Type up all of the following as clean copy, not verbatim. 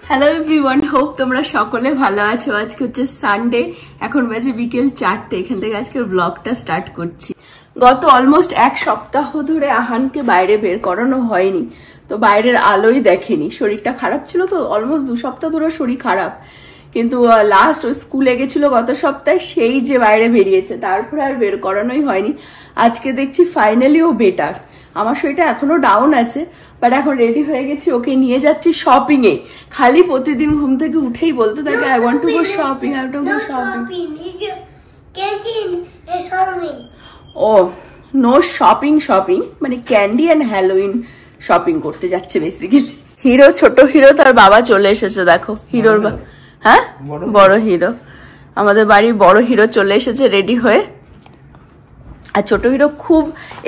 Hello everyone, hope তোমরা সকলে ভালো আছো। আজকে হচ্ছে সানডে, এখন বাজে বিকেল 4টে। এখান থেকে আজকে ব্লগটা স্টার্ট করছি। গত অলমোস্ট এক সপ্তাহ ধরে আহানকে বাইরে বের করানো হয়নি, তো বাইরের আলোই দেখেনি। শরীরটা খারাপ ছিল, তো অলমোস্ট 2 সপ্তাহ ধরে শরীর খারাপ। কিন্তু লাস্ট ওই স্কুলে গেছিল গত সপ্তাহে, সেই যে বাইরে বেরিয়েছে, তারপরে আর বের করানোই হয়নি। আজকে দেখছি ফাইনালি ও বেটার। আমার শরীরটা এখনো ডাউন আছে, বাট এখন রেডি হয়ে গেছি, ওকে নিয়ে যাচ্ছি শপিং এ। খালি প্রতিদিন ঘুম থেকে উঠেই বলতে থাকে I want to go shopping, I want to go shopping. Oh no shopping, shopping মানে ক্যান্ডি এন্ড হ্যালোইন শপিং করতে যাচ্ছে বেসিক্যালি। হিরো, ছোট হিরো, তার বাবা চলে এসেছে। দেখো হিরোর হ্যাঁ বড় হিরো, আমাদের বাড়ির বড় হিরো চলে এসেছে রেডি হয়ে। আর ছোট হিরো খুব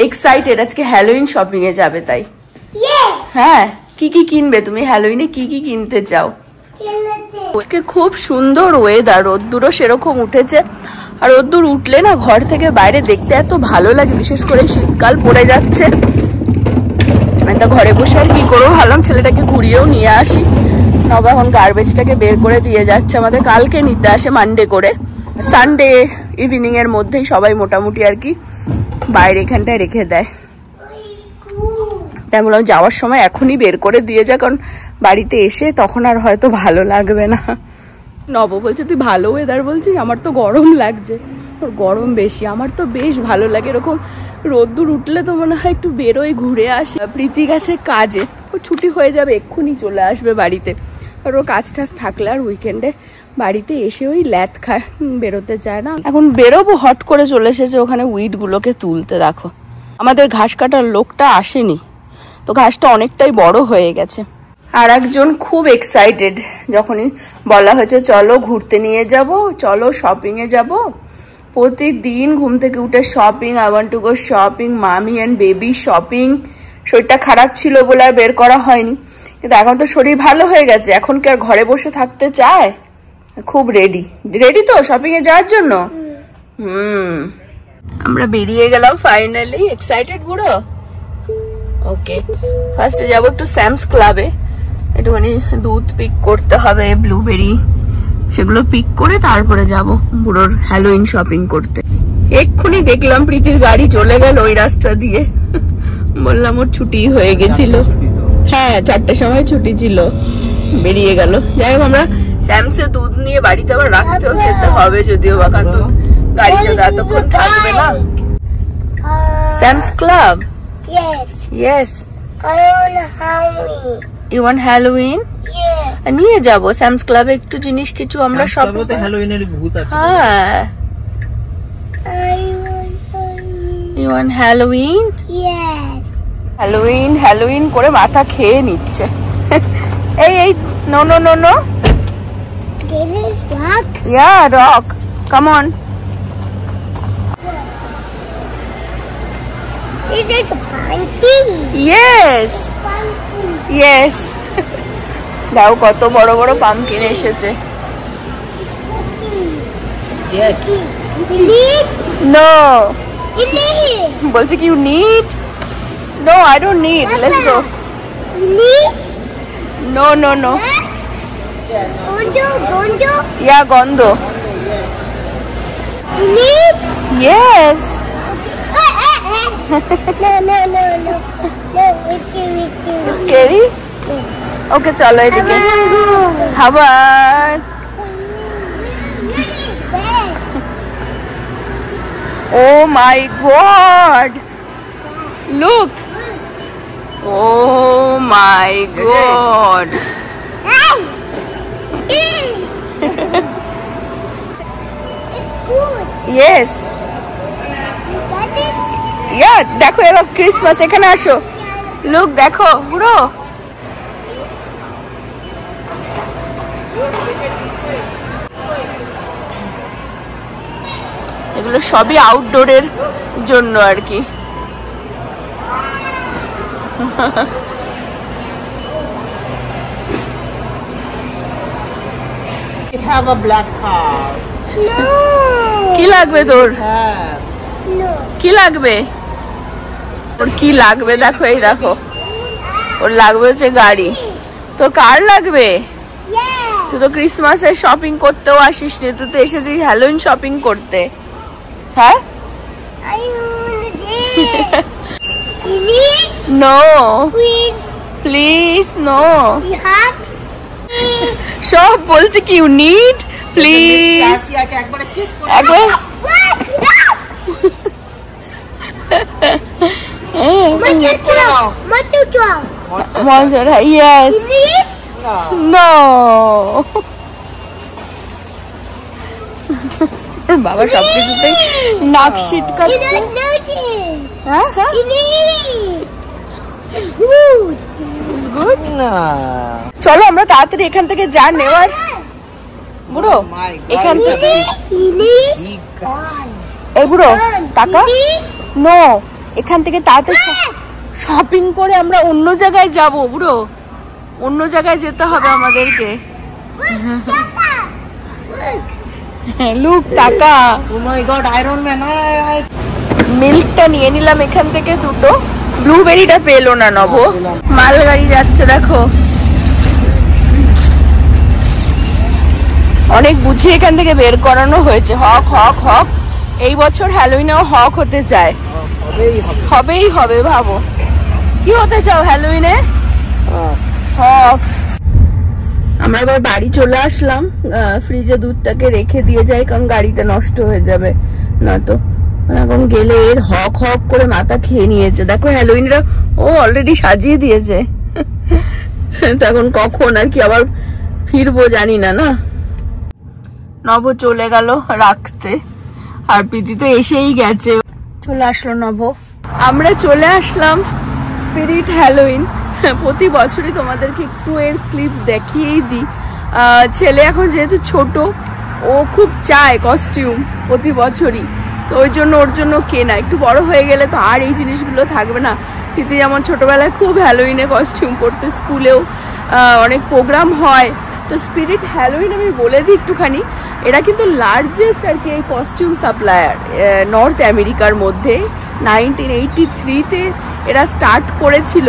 এক্সাইটেড, আজকে হ্যালোইন শপিং এ যাবে। তাই হ্যাঁ, কি কি কিনবে তুমি হ্যালোইনে? কি কি কিনতে চাও? আজকে খুব সুন্দর ওয়েদার, রোদ্দুরও সেরকম উঠেছে। আর রোদ্দুর উঠলে না ঘর থেকে বাইরে দেখতে এত ভালো লাগে, বিশেষ করে শীতকাল পড়ে যাচ্ছে। আমি তো ঘরে বসে আর কি করবো, ভাবলাম ছেলেটাকে ঘুরিয়েও নিয়ে আসি। নবা এখন গার্বেজটাকে বের করে দিয়ে যাচ্ছে, আমাদের কালকে নিতে আসে মানডে করে। সানডে ইভিনিং এর মধ্যেই সবাই মোটামুটি আর কি বাইরে এখানটায় রেখে দেয়। তাই বললাম যাওয়ার সময় এখনই বের করে দিয়ে যা, কারণ বাড়িতে এসে তখন আর হয়তো ভালো লাগবে না। নব বলছে তুই ভালো ওয়েদার বলছিস, আমার তো গরম লাগছে। ওর গরম বেশি, আমার তো বেশ ভালো লাগে। এরকম রোদ্দুর উঠলে তো মনে হয় একটু বেরোই, ঘুরে আসি। প্রীতি গেছে কাজে, ও ছুটি হয়ে যাবে, এক্ষুনি চলে আসবে বাড়িতে। আর ওর কাজ টাজ থাকলে আর উইকেন্ডে বাড়িতে এসে ওই ল্যাদ খায়, বেরোতে চায় না। এখন বেরোবো, হট করে চলে এসেছে ওখানে উইড গুলোকে তুলতে। দেখো আমাদের ঘাস কাটার লোকটা আসেনি, তো ঘাসটা অনেকটাই বড় হয়ে গেছে। আর একজন খুব এক্সাইটেড, যখনই বলা হয়েছে চলো ঘুরতে নিয়ে যাব, চলো শপিং এ যাব। প্রতিদিন ঘুম থেকে উঠে shopping, I want to go shopping, মামি অ্যান্ড বেবি শপিং। শরীরটা খারাপ ছিল বলে আর বের করা হয়নি, কিন্তু এখন তো শরীর ভালো হয়ে গেছে, এখন কি আর ঘরে বসে থাকতে চায়? খুব রেডি তো শপিং এ যাওয়ার জন্য। আমরা বেরিয়ে গেলাম ফাইনালি। এক্সাইটেড পুরো। ওকে, ফার্স্টে যাবো একটু স্যামস ক্লাবে, একটুখানি দুধ পিক করতে হবে, ব্লুবেরি, সেগুলো পিক করে তারপরে যাব বুড়োর হ্যালোইন শপিং করতে। এক্ষুনি দেখলাম প্রীতির গাড়ি চলে গেল ওই রাস্তা দিয়ে। বললাম ওর ছুটি হয়ে গেছিল। হ্যাঁ 4টার সময় ছুটি ছিল, বেরিয়ে গেল। যাই হোক, আমরা স্যামসে দুধ নিয়ে বাড়িতে আবার রাখতেও যেতে হবে, যদিও বা কারণ গাড়িতে এতক্ষণ থাকবে না। Sam's club? Yes. I want Halloween. You want Halloween? Yeah. নিয়ে যাবো স্যামস ক্লাবে একটু জিনিস কিছু আমরা সব। হ্যালোউইনের ভূত আছে। হ্যাঁ, I want Halloween. You want Halloween? Yes. Halloween করে মাথা খেয়ে নিচ্ছে। এই no no no no. This is rock. Yeah, rock. Come on. This is pumpkin. Yes. Pumpkin. Yes. দাও কত বড় বড় পামকিন এসেছে। Yes. You need? No. You need? বলছে কি you need? No, I don't need. Let's go. You need? No, no, no. What? Gondo? Yeah, gondo. You need? Yes. No. No, Vicky. Scary? Okay, চলো এদিকে। খাবার। Oh my God! Look! Oh my God! It's good. Yes. You got it? Yeah, দেখো এবার Christmas, এখানে আসো। Look, দেখো পুরো। এগুলো সবই আউটডোরের জন্য আর কি। I have a black car. No. কি লাগবে তোর? No. কি লাগবে তোর? কি লাগবে দেখো, এই দেখো ওর লাগবে হচ্ছে গাড়ি। তোর কার লাগবে? তুই তো ক্রিসমাসের শপিং করতেও আসিস নি, তুই তো এসেছিস হ্যালোইন শপিং করতে। হ্যাঁ I want it. You need no please. Please no, You have. সব বলছে কি ইউ নিড প্লিজ কি আছে একবারে চেক করে একবার মজার। ইয়েস নো বাবা সবকিছুতেই নাক ছিটকাচ্ছে। হ্যাঁ হ্যাঁ গুড। না চলো আমরা তাড়াতাড়ি এখান থেকে যা নেওয়ার বুড়ো, এখান থেকে এই বুড়ো টাকা নো, এখান থেকে তাড়াতাড়ি শপিং করে আমরা অন্য জায়গায় যাব বুড়ো, অন্য জায়গায় যেতে হবে আমাদেরকে। লুক টাকা। ও মাই গড আয়রন ম্যান। মিল্কটা নিয়ে নিলাম এখান থেকে দুটো, ব্লুবেরিটা পেলো না নব। মালগাড়ি যাচ্ছে দেখো, অনেক বুঝিয়ে এখান থেকে বের করানো হয়েছে। হক হক হক, এই বছর হ্যালোইনেও হক হতে চায়, হবেই হবে। ভাবো কি হতে চাও হ্যালোইনে? হক। আমরা এবার বাড়ি চলে আসলাম, ফ্রিজে দুধটাকে রেখে দিয়ে যাই কারণ গাড়িতে নষ্ট হয়ে যাবে না তো। এখন গেলে এর হক হক করে মাথা খেয়ে নিয়েছে। দেখো হ্যালোইনরা ও অলরেডি সাজিয়ে দিয়েছে। তো এখন কখন আর কি আবার ফিরবো জানি না। না নব চলে গেল রাখতে, আর প্রীতি তো এসেই গেছে। চলে আসলো নব, আমরা চলে আসলাম স্পিরিট হ্যালোইন। প্রতি বছরই তোমাদেরকে একটু এর ক্লিপ দেখিয়েই দিই। ছেলে এখন যেহেতু ছোট, ও খুব চায় কস্টিউম প্রতি বছরই, তো ওই জন্য ওর জন্য কেনা। একটু বড় হয়ে গেলে তো আর এই জিনিসগুলো থাকবে না। প্রীতি যেমন ছোটবেলায় খুব হ্যালোইনে কস্টিউম পরতো, স্কুলেও অনেক প্রোগ্রাম হয়। তো স্পিরিট হ্যালোইন আমি বলে দিই একটুখানি, এরা কিন্তু লার্জেস্ট আর কি এই কস্টিউম সাপ্লায়ার নর্থ আমেরিকার মধ্যে। 1983-তে এরা স্টার্ট করেছিল,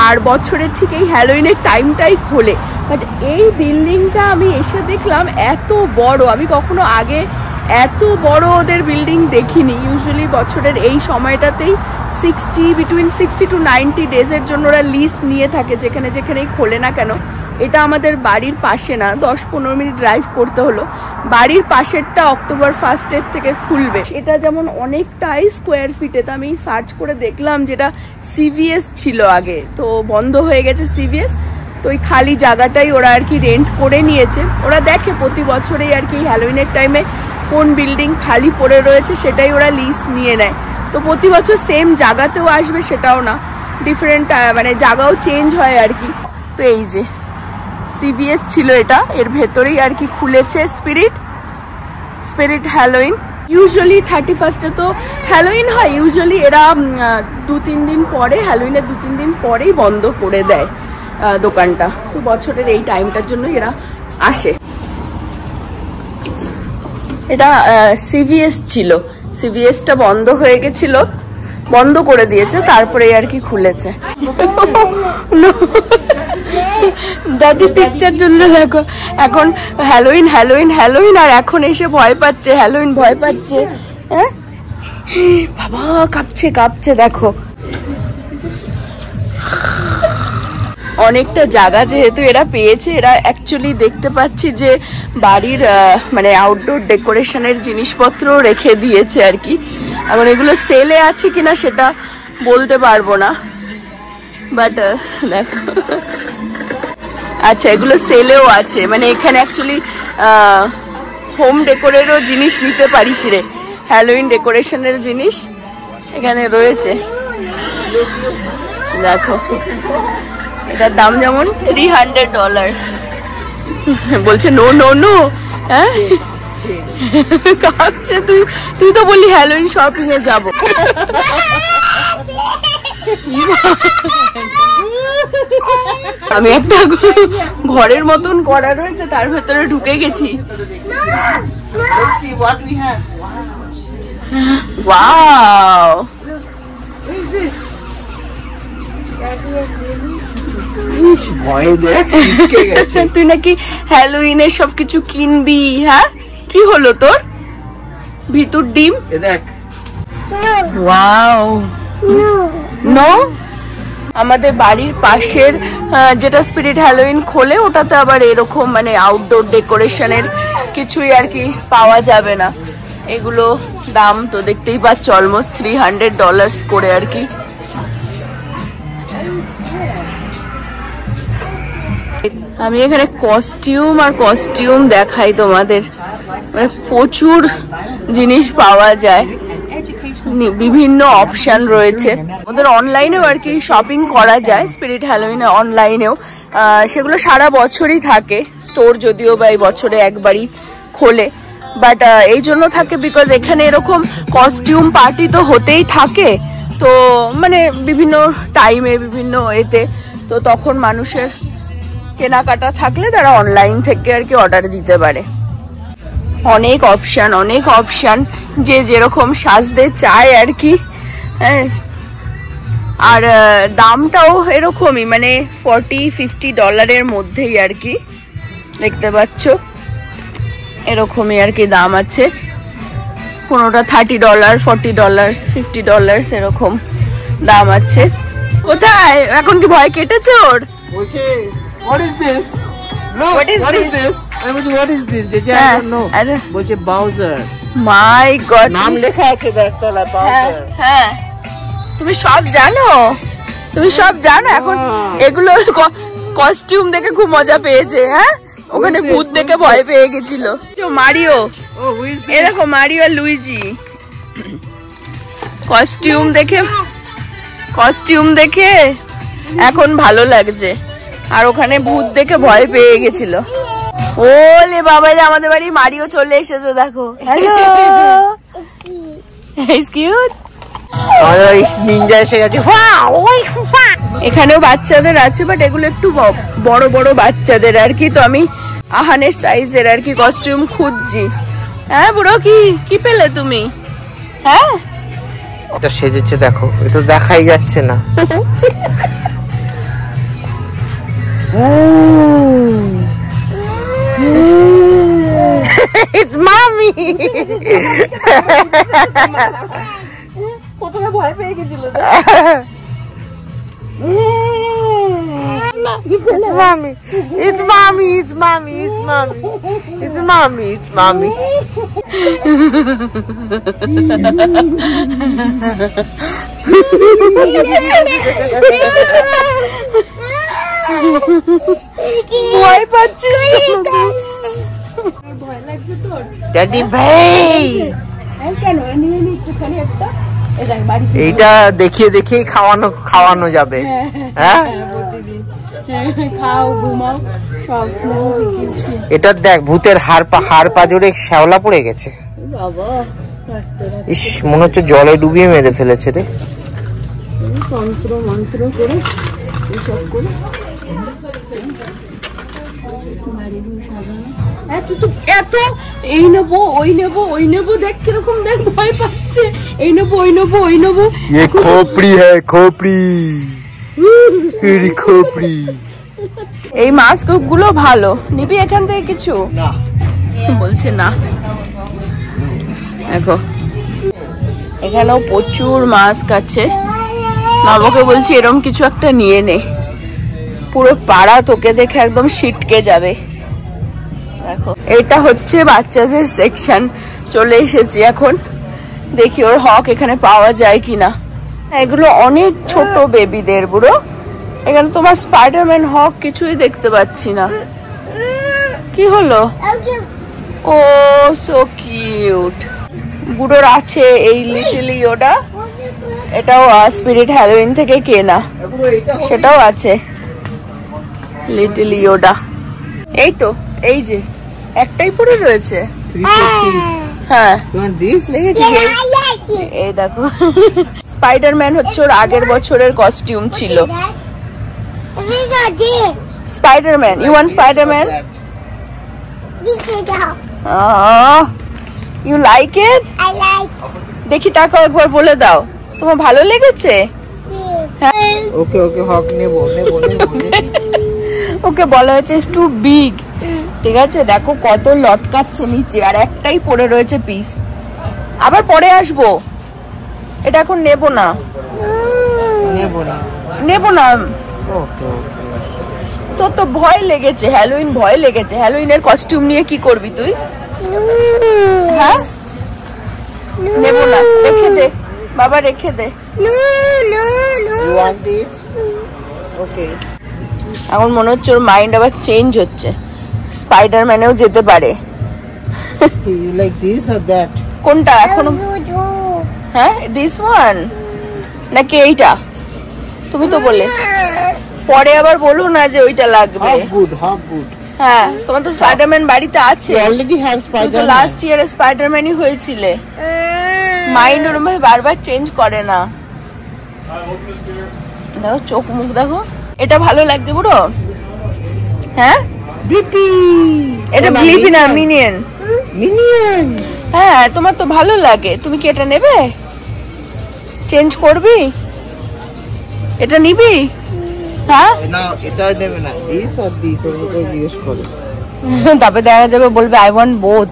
আর বছরের ঠিক এই হ্যালোইনের টাইমটাই খোলে। বাট এই বিল্ডিংটা আমি এসে দেখলাম এত বড়, আমি কখনো আগে এত বড় ওদের বিল্ডিং দেখিনি। ইউজুয়ালি বছরের এই সময়টাতেই বিটুইন 60 to 90 ডেজের জন্য ওরা লিস্ট নিয়ে থাকে, যেখানে যেখানেই খোলে না কেন। এটা আমাদের বাড়ির পাশে না, 10-15 মিনিট ড্রাইভ করতে হলো। বাড়ির পাশেরটা অক্টোবর 1 থেকে খুলবে। এটা যেমন অনেকটাই স্কোয়ার ফিটে, তো আমি সার্চ করে দেখলাম যেটা সিভিএস ছিল আগে, তো বন্ধ হয়ে গেছে সিভিএস। তো ওই খালি জায়গাটাই ওরা আর কি রেন্ট করে নিয়েছে। ওরা দেখে প্রতি বছরেই আর কি হ্যালোইনের টাইমে কোন বিল্ডিং খালি পড়ে রয়েছে সেটাই ওরা লিস্ট নিয়ে নেয়। তো প্রতি বছর সেম জায়গাতেও আসবে সেটাও না, ডিফারেন্ট মানে জায়গাও চেঞ্জ হয় আর কি। তো এই যে সিভিএস ছিল এটা, এর ভেতরেই আর কি খুলেছে স্পিরিট হ্যালোইন। ইউজুয়ালি 31-এ তো হ্যালোইন হয়, ইউজুয়ালি এরা 2-3 দিন পরে, হ্যালোইনের 2-3 দিন পরেই বন্ধ করে দেয় দোকানটা। তো বছরের এই টাইমটার জন্য এরা আসে। এটা সিভিএস ছিল, সিভিএসটা বন্ধ হয়ে গেছিল, বন্ধ করে দিয়েছে, তারপরে আর কি খুলেছে। দাদি পিকচার জন্য দেখো, এখন হ্যালোইন হ্যালোইন হ্যালোইন, আর এখন এসে ভয় পাচ্ছে, হ্যালোইন ভয় পাচ্ছে। হ্যাঁ বাবা কাঁপছে কাঁপছে দেখো। অনেকটা জায়গা যেহেতু এরা পেয়েছে, এরা অ্যাকচুয়ালি দেখতে পাচ্ছি যে বাড়ির মানে আউটডোর ডেকোরেশনের জিনিসপত্র রেখে দিয়েছে আর কি। এখন এগুলো সেলে আছে কিনা সেটা বলতে পারবো না, বাট দেখো আচ্ছা এগুলো সেলেও আছে। মানে এখানে অ্যাকচুয়ালি হোম ডেকোরেরও জিনিস নিতে পারিস রে, হ্যালোইন ডেকোরেশনের জিনিস এখানে রয়েছে দেখো। এটার দাম যেমন $300। বলছে নো নো নো। হ্যাঁ কাঁপছে। তুই তো বললি হ্যালোইন শপিং এ যাবো। আমি একটা ঘরের মতন করা রয়েছে, তার ভেতরে ঢুকে গেছি। ওয়াও ভয়ে দেখ ছিটকে গেছে। তুই নাকি হ্যালোইনের সবকিছু কিনবি? হ্যাঁ, কি হলো তোর? ভিতর ডিম। এ দেখ। Wow, no. আমাদের বাড়ির পাশের যেটা স্পিরিট হ্যালোইন খোলে, ওটাতে আবার এরকম মানে আউটডোর ডেকোরেশনের কিছুই আর কি পাওয়া যাবে না। এগুলো দাম তো দেখতেই পাচ্ছ, অলমোস্ট $300 করে আর কি। আমি এখানে কস্টিউম দেখাই তোমাদের, মানে প্রচুর জিনিস পাওয়া যায়, বিভিন্ন অপশন রয়েছে। ওদের অনলাইনেও আর কি শপিং করা যায়, স্পিরিট হ্যালোইনে অনলাইনেও। সেগুলো সারা বছরই থাকে, স্টোর যদিও বা এই বছরে একবারই খোলে, বাট এই জন্য থাকে বিকজ এখানে এরকম কস্টিউম পার্টি তো হতেই থাকে, তো মানে বিভিন্ন টাইমে বিভিন্ন এতে, তো তখন মানুষের কেনাকাটা থাকলে তারা অনলাইন থেকে আর কি অর্ডার দিতে পারে। অনেক অপশন যে যেরকম সাজতে চায় আর কি। হ্যাঁ, আর দামটাও এরকমই, মানে $40-50 মধ্যেই আর কি, দেখতে পাচ্ছ এরকমই আর কি দাম আছে। কোনোটা $30, $40, $50 এরকম দাম আছে। কোথায় এখন কি ভয় কেটেছে ওর? বলছে what is this? No, What is this? I mean, what is this? যে I don't know. বলছে বাউজার। মাই গড, নাম লেখা আছে দেখ তলায়, বাউজার। হ্যাঁ, তুমি সব জানো এখন। এগুলো কস্টিউম দেখে খুব মজা পেয়েছে। হ্যাঁ, ওখানে ভূত দেখে ভয় পেয়ে গেছিল। মারিও, এরকম মারিও আর লুইজি কস্টিউম দেখে এখন ভালো লাগছে, আর ওখানে ভূত দেখে ভয় পেয়ে গেছিল। ওলে বাবা, আমাদের বাড়ি মারিও চলে এসেছে, দেখো। Hello, is cute. আমাদের নিনজা এসে গেছে। এখানেও বাচ্চাদের আছে, বাট এগুলো একটু বড় বাচ্চাদের আর কি। তো আমি আহানের সাইজের আর কি কস্টিউম খুঁজছি। হ্যাঁ বুড়ো, কি পেলে তুমি? হ্যাঁ, এটা সেজেছে দেখো, এটা দেখাই যাচ্ছে না। It's mommy. প্রথমে ভয় পেয়ে গেছিল। It's mommy. It's mommy. It's mommy. It's mommy. It's mommy. It's mommy. ভয় পাচ্ছিস? ভয় লাগছে তোর? Daddy ভাই, কেন একটুখানি একটা এইটা দেখিয়ে দেখিয়ে খাওয়ানো যাবে। হ্যাঁ, খাও, ঘুমাও, সব। এটা দেখ, ভূতের হাড় পাজরে শ্যাওলা পড়ে গেছে। ইস, মনে হচ্ছে জলে ডুবিয়ে মেরে ফেলেছে রে। তন্ত্র মন্ত্র করে এসব করে এত এই নেবো ওই নেবো, দেখ কিরকম, দেখ ভয় পাচ্ছে। এই নেবো ওই নেবো। খোপড়ি হ্যাঁ, খোপড়ি। এই মাস্ক গুলো ভালো, নিবি এখান থেকে কিছু? বলছে না। দেখো এখানেও প্রচুর মাস্ক আছে। নবকে বলছি এরকম কিছু একটা নিয়ে নে, পুরো পাড়া তোকে দেখে একদম ছিটকে যাবে। দেখো, এটা হচ্ছে বাচ্চাদের সেকশন, চলে এসেছি এখন। দেখি ওর হক এখানে পাওয়া যায় কিনা। এগুলো অনেক ছোট বেবিদের বুড়ো। এখানে তোমার স্পাইডারম্যান হক কিছুই দেখতে পাচ্ছি না। কি হলো? ও সো কিউট। বুড়োর আছে এই লিটল ইয়োডা, এটাও স্পিরিট হ্যালোইন থেকে কেনা, সেটাও আছে লিটল ইয়োডা। এই তো, এই যে একটাই পড়ে রয়েছে। হ্যাঁ, দেখেছি। এই দেখো, স্পাইডারম্যান হচ্ছে ওর আগের বছরের কস্টিউম ছিল। Spiderman, you want Spiderman? You like it? দেখি তাকে একবার বলে দাও, তোমার ভালো লেগেছে? ওকে হক নেবো। ওকে বলা হয়েছে ইজ টু বিগ। ঠিক আছে, দেখো কত লটকাচ্ছে নিচে, আর একটাই পড়ে রয়েছে পিস। আবার পরে আসবো, এটা এখন নেবো না, নেবো না। তোর তো ভয় লেগেছে, হ্যালোইন ভয় লেগেছে। হ্যালোইনের কস্টিউম নিয়ে কি করবি তুই? হ্যাঁ, নেবো না, রেখে দে বাবা, রেখে দে। এখন মনে হচ্ছে ওর মাইন্ড আবার চেঞ্জ হচ্ছে, স্পাইডারম্যানেও যেতে পারে। কোনটা এখনো? হ্যাঁ, দিস ওয়ান নাকি এইটা? তুমি তো বললে পরে, আবার বলো না যে ওইটা লাগবে। হ্যাঁ, তোমার তো স্পাইডারম্যান বাড়িতে আছে অলরেডি। তুমি তো লাস্ট ইয়ারে স্পাইডারম্যানই হয়েছিলে। মাইন্ড ওরম ভাবে বারবার চেঞ্জ করে না। দেখো চোখ মুখ দেখো। এটা ভালো লাগছে বুড়ো? হ্যাঁ, ব্লিপি। এটা ব্লিপি না, মিনিয়ন। মিনিয়ন, হ্যাঁ, তোমার তো ভালো লাগে। তুমি কি এটা নেবে? চেঞ্জ করবি? এটা নিবি? হ্যাঁ, না এটা নেবে না, দিস আর দিস ওর মধ্যে জিজ্ঞেস করো। তবে দেখা যাবে বলবে আই ওয়ান্ট বোথ।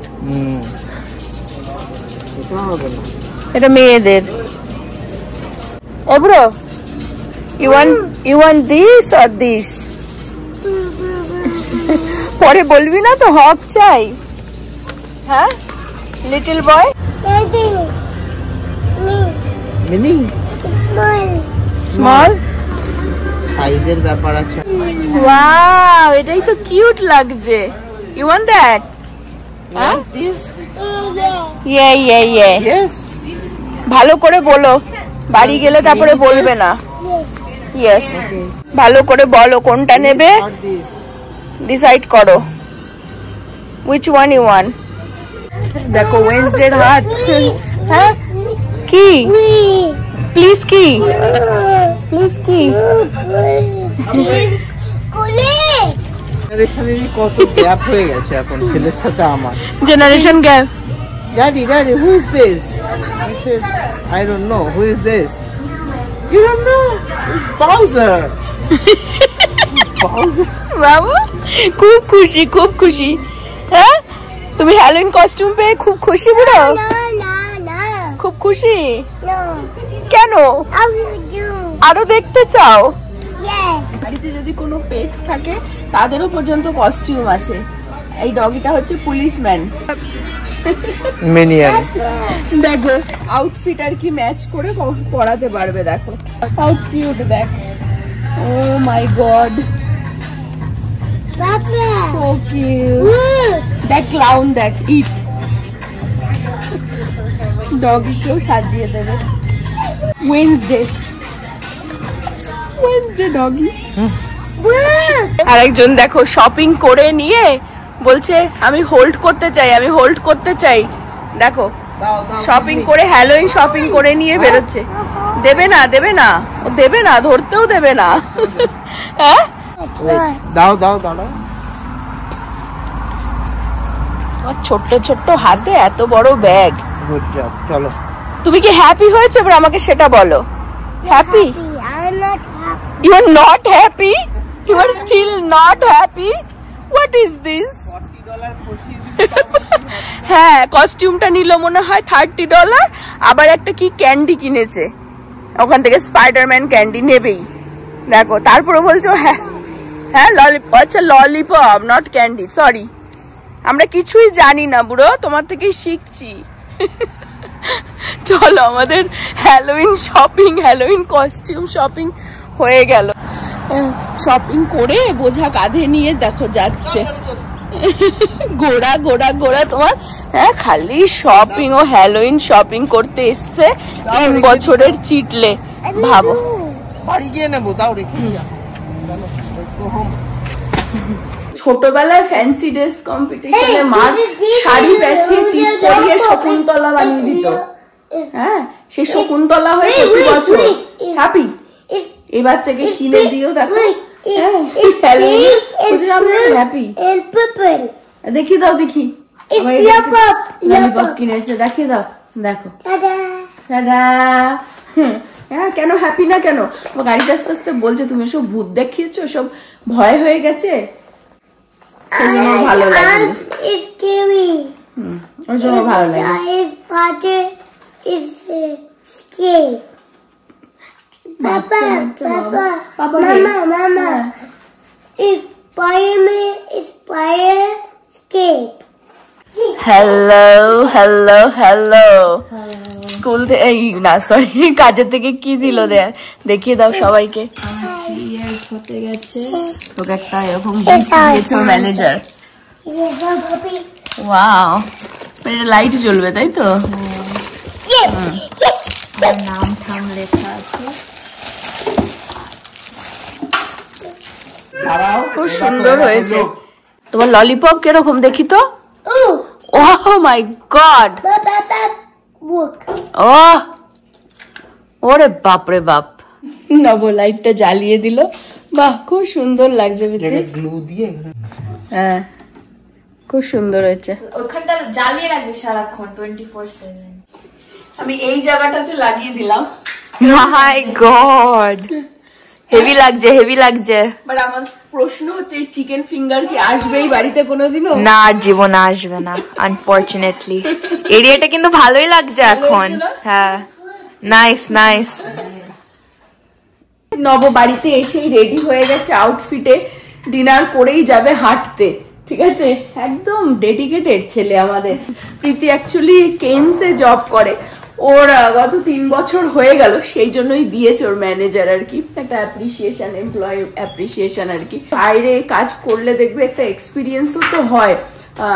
এটা হবে না, এটা মেয়েদের। এ bro, you want this or this? পরে বলবি না তো হক চাই। হ্যাঁ, লিটল বয়। মিনি স্মল সাইজের ব্যাপার আছে। ওয়াও, এটাই তো কিউট লাগছে। You want that? হ্যাঁ, দিস ইয়ে ইয়েস। ভালো করে বলো, বাড়ি গেলে তারপরে বলবে না। ইয়েস, ভালো করে বলো কোনটা নেবে, ডিসাইড করো which one you want. দেখো ওয়েডনেসডে হাট। হ্যাঁ, কি প্লিজ, কি প্লিজ, কি জেনারেশনেরই কত গ্যাপ হয়ে গেছে এখন ছেলের সাথে আমার। Generation gap. Daddy, who is this? I said, I don't know. Who is this? You don't know? It's Bowser. Bowser. বাবু খুব খুশি, খুব খুশি। হ্যাঁ, তুমি হ্যালোইন কস্টিউম পেয়ে খুব খুশি বুড়ো? খুব খুশি। কেন? আরো দেখতে চাও? বাড়িতে যদি কোনো পেট থাকে তাদেরও পর্যন্ত কস্টিউম আছে। এই ডগিটা হচ্ছে পুলিশম্যান। মিনিয়ন। দেখো আউটফিট আর কি ম্যাচ করে পরাতে পারবে। দেখো হাউ কিউট, দেখ। ও মাই গড, সো কিউট। দেখ ক্লাউন, দেখ ইট। ডগিকেও সাজিয়ে দেবে। Wednesday doggy. আরেকজন দেখো শপিং করে নিয়ে বলছে আমি হোল্ড করতে চাই, আমি হোল্ড করতে চাই। দেখো শপিং করে, হ্যালোইন শপিং করে নিয়ে বেরোচ্ছে। দেবে না, দেবে না, ও দেবে না, ধরতেও দেবে না। হ্যাঁ, দাও দাও দাও। ছোট্ট ছোট্ট হাতে এত বড় ব্যাগ। গুড জব, চলো। তুমি কি হ্যাপি হয়েছে? এবার আমাকে সেটা বলো। Happy? You are not happy? You are still not happy? What is this? হ্যাঁ, কস্টিউমটা নিল মনে হয় $30। আবার একটা কি ক্যান্ডি কিনেছে ওখান থেকে, স্পাইডারম্যান ক্যান্ডি নেবেই। দেখো তারপরে বলছো হ্যাঁ হ্যাঁ ললিপপ। আচ্ছা ললিপপ, নট ক্যান্ডি, সরি। আমরা কিছুই জানি না বুড়ো, তোমার থেকেই শিখছি। চলো, আমাদের Halloween shopping, Halloween costume shopping হয়ে গেল। শপিং করে বোঝা কাঁধে নিয়ে দেখো যাচ্ছে। গোড়া গোড়া গোড়া তোমার। হ্যাঁ, খালি শপিং ও হ্যালোইন শপিং করতে এসছে 3 বছরের চিটলে। ভাবো, বাড়ি গিয়ে নেবো, দাও রেখে দিও। ছোটবেলায় ফ্যান্সি ড্রেস কম্পিটিশনে মা শাড়ি পেঁচিয়ে টিপ পরিয়ে শকুন্তলা বানিয়ে দিত। হ্যাঁ, সেই শকুন্তলা হয়ে 2 বছর হ্যাপি। এই বাচ্চাকে কিনে দিও, দেখো হ্যাপি। দেখি দাও, দেখি ললিপপ কিনেছে, দেখিয়ে দাও। দেখো হ্যাঁ কেন হ্যাপি না কেন? ও গাড়িতে আস্তে আস্তে বলছে তুমি সব ভূত দেখিয়েছো, সব ভয় হয়ে গেছে, সেই জন্য ওর ভালো লাগে। It's scary. ওর জন্য ভালো লাগে। His father is scared. Papa, Papa, Papa Mama. If fireman is fire scared. Hello school এই না সরি কাজের থেকে কি দিল দেখিয়ে দাও সবাইকে। 3 years হতে গেছে, তোকে একটা এরকম গিফট দিয়েছে ম্যানেজার। ওয়াও, এটা লাইট জ্বলবে তাই তো? নাম ঠাম লেখা আছে, খুব সুন্দর হয়েছে। তোমার ললিপপ কিরকম দেখি তো? ওহ মাই গড, ওহ ওরে বাপ রে বাপ। নব লাইটটা জ্বালিয়ে দিল, বাহ খুব সুন্দর লাগছে ভিতরে। গ্লু দিয়ে হ্যাঁ খুব সুন্দর হয়েছে। ওখানটা জ্বালিয়ে রাখবি সারাক্ষণ 24/7। আমি এই জায়গাটাতে লাগিয়ে দিলাম। মাই গড, হেভি লাগছে। বাট আমার প্রশ্ন হচ্ছে এই চিকেন ফিঙ্গার কি আসবে এই বাড়িতে কোনোদিনও? না, জীবনে আসবে না আনফরচুনেটলি। এরিয়াটা কিন্তু ভালোই লাগছে এখন। হ্যাঁ, নাইস। নব বাড়িতে এসেই রেডি হয়ে গেছে আউটফিটে, ডিনার করেই যাবে হাঁটতে। ঠিক আছে, একদম ডেডিকেটেড ছেলে আমাদের। প্রীতি অ্যাকচুয়ালি কেনসে জব করে, ওর গত 3 বছর হয়ে গেল, সেই জন্যই দিয়েছে ওর ম্যানেজার আর কি একটা অ্যাপ্রিসিয়েশন, এমপ্লয়ি অ্যাপ্রিসিয়েশন আর কি। বাইরে কাজ করলে দেখবে একটা এক্সপিরিয়েন্সও তো হয়।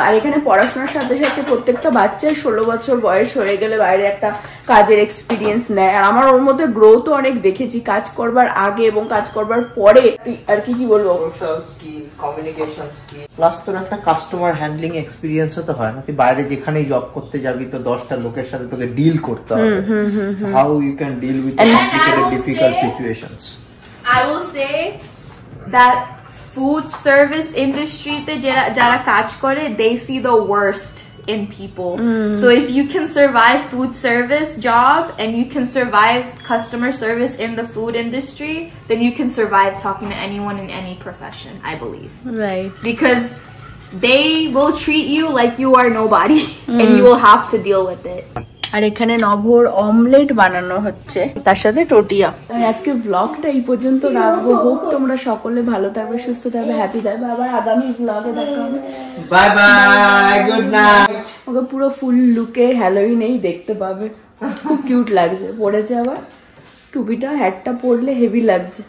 আর এখানে পড়াশোনার সাথে সাথে প্রত্যেকটা বাচ্চার 16 বছর বয়স হয়ে গেলে বাইরে একটা কাজের এক্সপিরিয়েন্স নেয়। আর আমার ওর মধ্যে গ্রোথও অনেক দেখেছি কাজ করবার আগে এবং কাজ করবার পরে আর কি বলবো, social skill, communication skill, plus তোর একটা কাস্টমার হ্যান্ডলিং এক্সপিরিয়েন্সও তো হয় না। তুই বাইরে যেখানেই জব করতে যাবি তো 10টা লোকের সাথে তোকে ডিল করতে হবে। How you can deal with complicated difficult situations. I will say that food service industry te jara kaj kore, they see the worst in people. So if you can survive food service job and you can survive customer service in the food industry, then you can survive talking to anyone in any profession, I believe. Right. Because they will treat you like you are nobody and you will have to deal with it. আর এখানে নভোর omelette বানানো হচ্ছে, তার সাথে টোটিয়া। আমি আজকে ব্লগটা এই পর্যন্ত রাখবো। হোপ তোমরা সকলে ভালো থাকবে, সুস্থ থাকবে, হ্যাপি থাকবে। আবার আগামী ব্লগে দেখা হবে। Bye bye, good night. Okay পুরো ফুল লুকে হ্যালোউইনেই দেখতে পাবে, খুব কিউট লাগছে। পড়েছে আবার টুপিটা, হ্যাটটা পরলে হেভি লাগছে।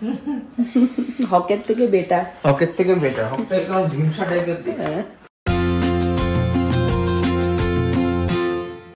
হকের থেকে বেটার। হকের থেকে বেটার, হক তো একদম ঢিমসা টাইপের।